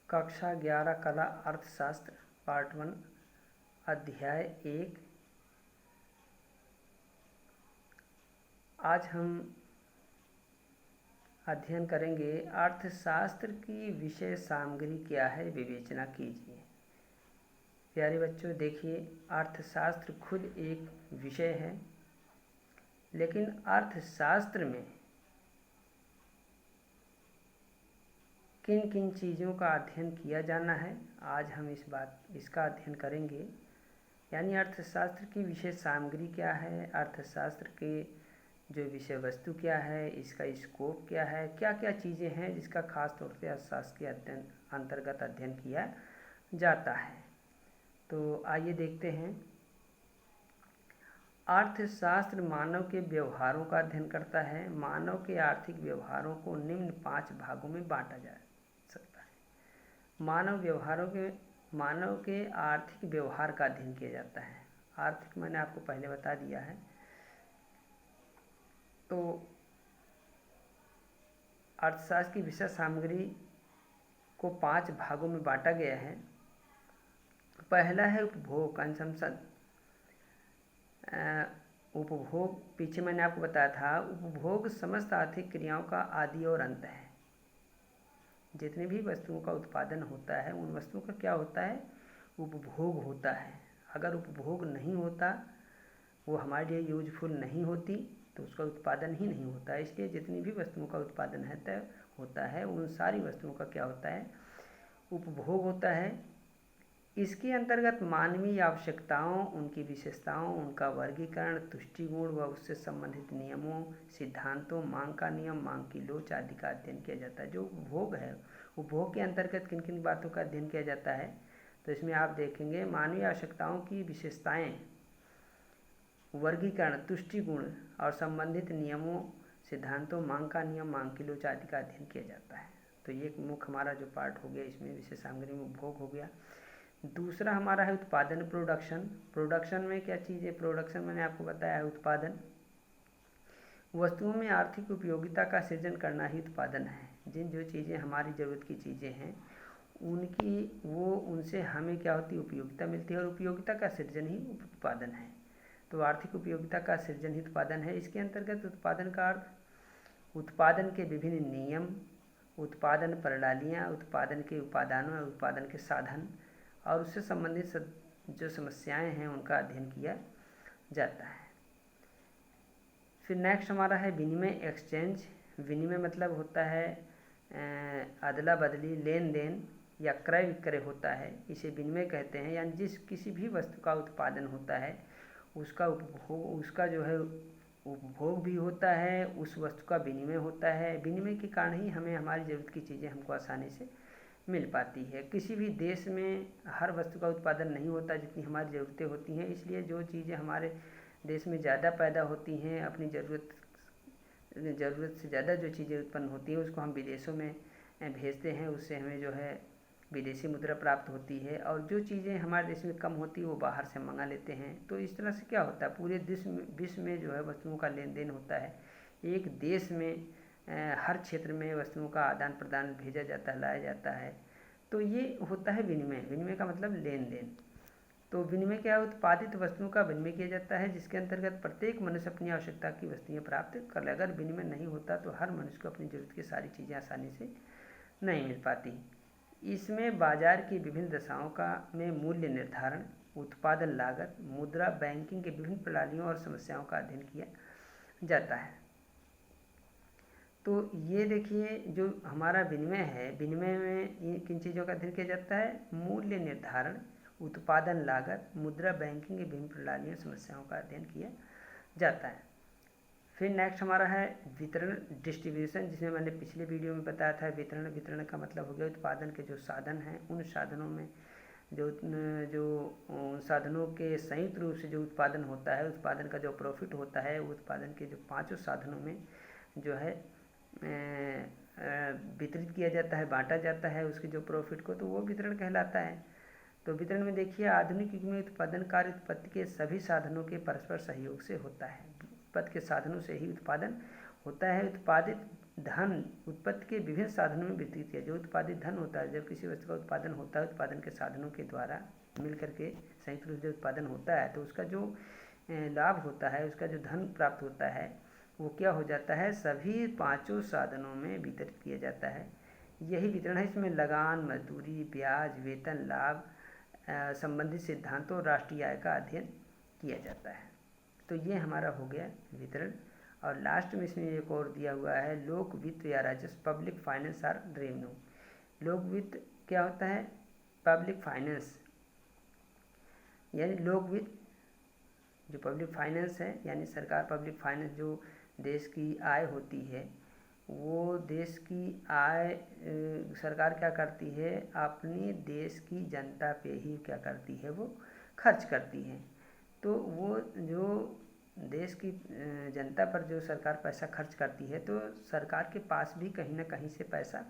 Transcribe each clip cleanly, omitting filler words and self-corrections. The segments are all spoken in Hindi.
कक्षा 11 कला अर्थशास्त्र पार्ट 1 अध्याय 1। आज हम अध्ययन करेंगे अर्थशास्त्र की विषय सामग्री क्या है, विवेचना कीजिए। प्यारे बच्चों, देखिए, अर्थशास्त्र खुद एक विषय है, लेकिन अर्थशास्त्र में किन किन चीज़ों का अध्ययन किया जाना है, आज हम इसका अध्ययन करेंगे। यानी अर्थशास्त्र की विषय सामग्री क्या है, अर्थशास्त्र के जो विषय वस्तु क्या है, इसका स्कोप क्या है, क्या क्या चीज़ें हैं जिसका खास तौर से अर्थशास्त्र के अंतर्गत अध्ययन किया जाता है। तो आइए देखते हैं। अर्थशास्त्र मानव के व्यवहारों का अध्ययन करता है। मानव के आर्थिक व्यवहारों को निम्न 5 भागों में बांटा जा सकता है। मानव के आर्थिक व्यवहार का अध्ययन किया जाता है। आर्थिक मैंने आपको पहले बता दिया है। तो अर्थशास्त्र की विषय सामग्री को 5 भागों में बांटा गया है। पहला है उपभोग, कंजम्पशन। उपभोग, पीछे मैंने आपको बताया था, उपभोग समस्त आर्थिक क्रियाओं का आदि और अंत है। जितने भी वस्तुओं का उत्पादन होता है, उन वस्तुओं का क्या होता है, उपभोग होता है। अगर उपभोग नहीं होता, वो हमारे लिए यूजफुल नहीं होती, तो उसका उत्पादन ही नहीं होता है। इसलिए जितनी भी वस्तुओं का उत्पादन होता है, उन सारी वस्तुओं का क्या होता है, उपभोग होता है। इसके अंतर्गत मानवीय आवश्यकताओं, उनकी विशेषताओं, उनका वर्गीकरण, तुष्टि गुण व उससे संबंधित नियमों, सिद्धांतों, मांग का नियम, मांग की लोच आदि का अध्ययन किया जाता है। जो उपभोग है, उपभोग के अंतर्गत किन किन बातों का अध्ययन किया जाता है, तो इसमें आप देखेंगे मानवीय आवश्यकताओं की विशेषताएं, वर्गीकरण, तुष्टि गुण और संबंधित नियमों, सिद्धांतों, मांग का नियम, मांग की लोच आदि का अध्ययन किया जाता है। तो ये मुख्य हमारा जो पार्ट हो गया, इसमें विषय सामग्री में उपभोग हो गया। दूसरा हमारा है उत्पादन, प्रोडक्शन। प्रोडक्शन में क्या चीज़ है, प्रोडक्शन मैंने आपको बताया है उत्पादन। वस्तुओं में आर्थिक उपयोगिता का सृजन करना ही उत्पादन है। जो चीज़ें हमारी ज़रूरत की चीज़ें हैं, उनसे हमें क्या होती है, उपयोगिता मिलती है, और उपयोगिता का सृजन ही उत्पादन है। तो आर्थिक उपयोगिता का सृजन ही उत्पादन है। इसके अंतर्गत उत्पादन का अर्थ उत्पादन के विभिन्न नियम, उत्पादन प्रणालियाँ, उत्पादन के उपादानों, उत्पादन के साधन और उससे संबंधित जो समस्याएं हैं, उनका अध्ययन किया जाता है। फिर नेक्स्ट हमारा है विनिमय, एक्सचेंज। विनिमय मतलब होता है अदला बदली, लेन देन या क्रय विक्रय होता है, इसे विनिमय कहते हैं। यानी किसी भी वस्तु का उत्पादन होता है, उसका जो है उपभोग भी होता है, उस वस्तु का विनिमय होता है। विनिमय के कारण ही हमें हमारी ज़रूरत की चीज़ें हमको आसानी से मिल पाती है। किसी भी देश में हर वस्तु का उत्पादन नहीं होता जितनी हमारी ज़रूरतें होती हैं। इसलिए जो चीज़ें हमारे देश में ज़्यादा पैदा होती हैं, अपनी ज़रूरत से ज़्यादा जो चीज़ें उत्पन्न होती हैं, उसको हम विदेशों में भेजते हैं। उससे हमें जो है विदेशी मुद्रा प्राप्त होती है। और जो चीज़ें हमारे देश में कम होती है, वो बाहर से मंगा लेते हैं। तो इस तरह से क्या होता है, पूरे विश्व में जो है वस्तुओं का लेन देन होता है। एक देश में हर क्षेत्र में वस्तुओं का आदान प्रदान भेजा जाता है, लाया जाता है। तो ये होता है विनिमय। विनिमय का मतलब लेन देन। तो विनिमय क्या है, उत्पादित वस्तुओं का विनिमय किया जाता है, जिसके अंतर्गत प्रत्येक मनुष्य अपनी आवश्यकता की वस्तुएं प्राप्त कर ले। अगर विनिमय नहीं होता तो हर मनुष्य को अपनी जरूरत की सारी चीज़ें आसानी से नहीं मिल पाती। इसमें बाजार की विभिन्न दशाओं में मूल्य निर्धारण, उत्पादन लागत, मुद्रा, बैंकिंग के विभिन्न प्रणालियों और समस्याओं का अध्ययन किया जाता है। तो ये देखिए, जो हमारा विनिमय है, विनिमय में किन चीज़ों का अध्ययन किया जाता है, मूल्य निर्धारण, उत्पादन लागत, मुद्रा, बैंकिंग की विभिन्न प्रणालियों, समस्याओं का अध्ययन किया जाता है। फिर नेक्स्ट हमारा है वितरण, डिस्ट्रीब्यूशन, जिसमें मैंने पिछले वीडियो में बताया था। वितरण का मतलब हो गया उत्पादन के जो साधन हैं, उन साधनों में उन साधनों के संयुक्त रूप से जो उत्पादन होता है, उत्पादन का जो प्रॉफिट होता है, वो उत्पादन के जो 5 साधनों में जो है वितरित किया जाता है, बांटा जाता है उसके जो प्रॉफिट को, तो वो वितरण कहलाता है। तो वितरण में देखिए, आधुनिक युग में उत्पादन कार्य उत्पत्ति के सभी साधनों के परस्पर सहयोग से होता है। उत्पत्ति के साधनों से ही उत्पादन होता है। उत्पादित धन उत्पत्ति के विभिन्न साधनों में वितरित किया। जो उत्पादित धन होता है, जब किसी वस्तु का उत्पादन होता है, उत्पादन के साधनों के द्वारा मिलकर के संयुक्त रूप से उत्पादन होता है, तो उसका जो लाभ होता है, उसका जो धन प्राप्त होता है, वो क्या हो जाता है, सभी पांचों साधनों में वितरित किया जाता है। यही वितरण है। इसमें लगान, मजदूरी, ब्याज, वेतन, लाभ संबंधित सिद्धांतों, राष्ट्रीय आय का अध्ययन किया जाता है। तो ये हमारा हो गया वितरण। और लास्ट में इसमें एक और दिया हुआ है, लोक वित्त या राजस्व, पब्लिक फाइनेंस और रेवेन्यू। लोक वित्त क्या होता है, पब्लिक फाइनेंस यानी लोक वित्त, जो पब्लिक फाइनेंस है यानी सरकार, पब्लिक फाइनेंस जो देश की आय होती है, वो देश की आय सरकार क्या करती है, अपनी देश की जनता पे ही क्या करती है, वो खर्च करती है। तो वो जो देश की जनता पर जो सरकार पैसा खर्च करती है, तो सरकार के पास भी कहीं ना कहीं से पैसा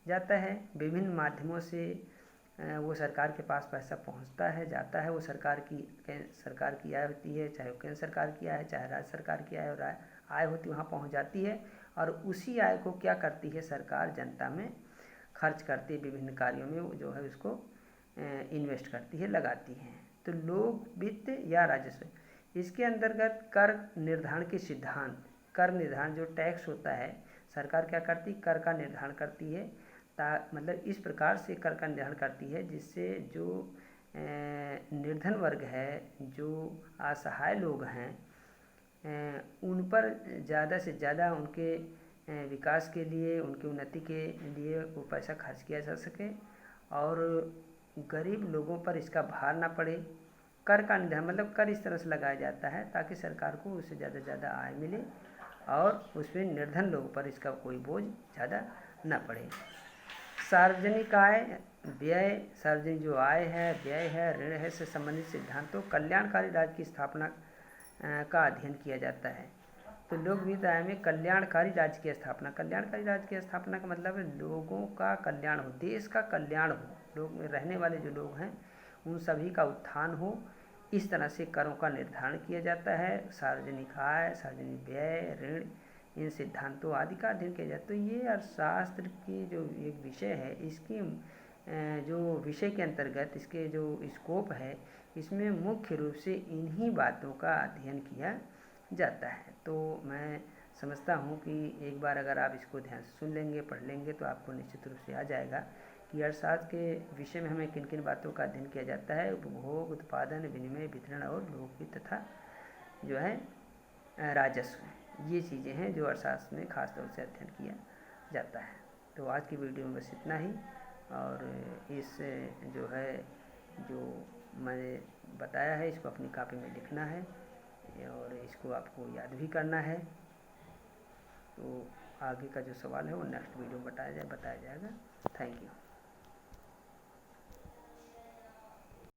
जाता है। विभिन्न माध्यमों से वो सरकार के पास पैसा पहुंचता है, जाता है। वो सरकार की आय होती है, चाहे वो केंद्र सरकार की आय है, चाहे राज्य सरकार की आय और आय होती है, वहाँ पहुँच जाती है। और उसी आय को क्या करती है सरकार, जनता में खर्च करती है, विभिन्न कार्यों में वो जो है उसको इन्वेस्ट करती है, लगाती है। तो लोक वित्त या राजस्व, इसके अंतर्गत कर निर्धारण के सिद्धांत, कर निर्धारण जो टैक्स होता है, सरकार क्या करती, कर का निर्धारण करती है। मतलब इस प्रकार से कर का निर्धारण करती है जिससे जो निर्धन वर्ग है, जो असहाय लोग हैं, उन पर ज़्यादा से ज़्यादा उनके विकास के लिए, उनकी उन्नति के लिए वो पैसा खर्च किया जा सके और गरीब लोगों पर इसका भार ना पड़े। कर का निर्धारण मतलब कर इस तरह से लगाया जाता है ताकि सरकार को उससे ज़्यादा से ज़्यादा आय मिले और उसमें निर्धन लोगों पर इसका कोई बोझ ज़्यादा ना पड़े। सार्वजनिक आय, व्यय, सार्वजनिक जो आय है, व्यय है, ऋण है से संबंधित सिद्धांतों, कल्याणकारी राज्य की स्थापना का अध्ययन किया जाता है। तो लोक वित्त आय में कल्याणकारी राज्य की स्थापना, कल्याणकारी राज्य की स्थापना का मतलब है लोगों का कल्याण हो, देश का कल्याण हो, लोग में रहने वाले जो लोग हैं उन सभी का उत्थान हो, इस तरह से करों का निर्धारण किया जाता है। सार्वजनिक आय, सार्वजनिक व्यय, ऋण, इन सिद्धांतों आदि का अध्ययन किया जाता है। तो ये अर्थशास्त्र की जो एक विषय है, इसकी जो विषय के अंतर्गत इसके जो स्कोप है, इसमें मुख्य रूप से इन्हीं बातों का अध्ययन किया जाता है। तो मैं समझता हूँ कि एक बार अगर आप इसको ध्यान से सुन लेंगे, पढ़ लेंगे, तो आपको निश्चित रूप से आ जाएगा कि अर्थशास्त्र के विषय में हमें किन किन बातों का अध्ययन किया जाता है। उपभोग, उत्पादन, विनिमय, वितरण और लोक वित्त तथा जो है राजस्व, ये चीज़ें हैं जो अर्थशास्त्र में खास तौर से अध्ययन किया जाता है। तो आज की वीडियो में बस इतना ही। और इस जो है जो मैंने बताया है, इसको अपनी कॉपी में लिखना है और इसको आपको याद भी करना है। तो आगे का जो सवाल है वो नेक्स्ट वीडियो में बताया जाएगा। Thank you.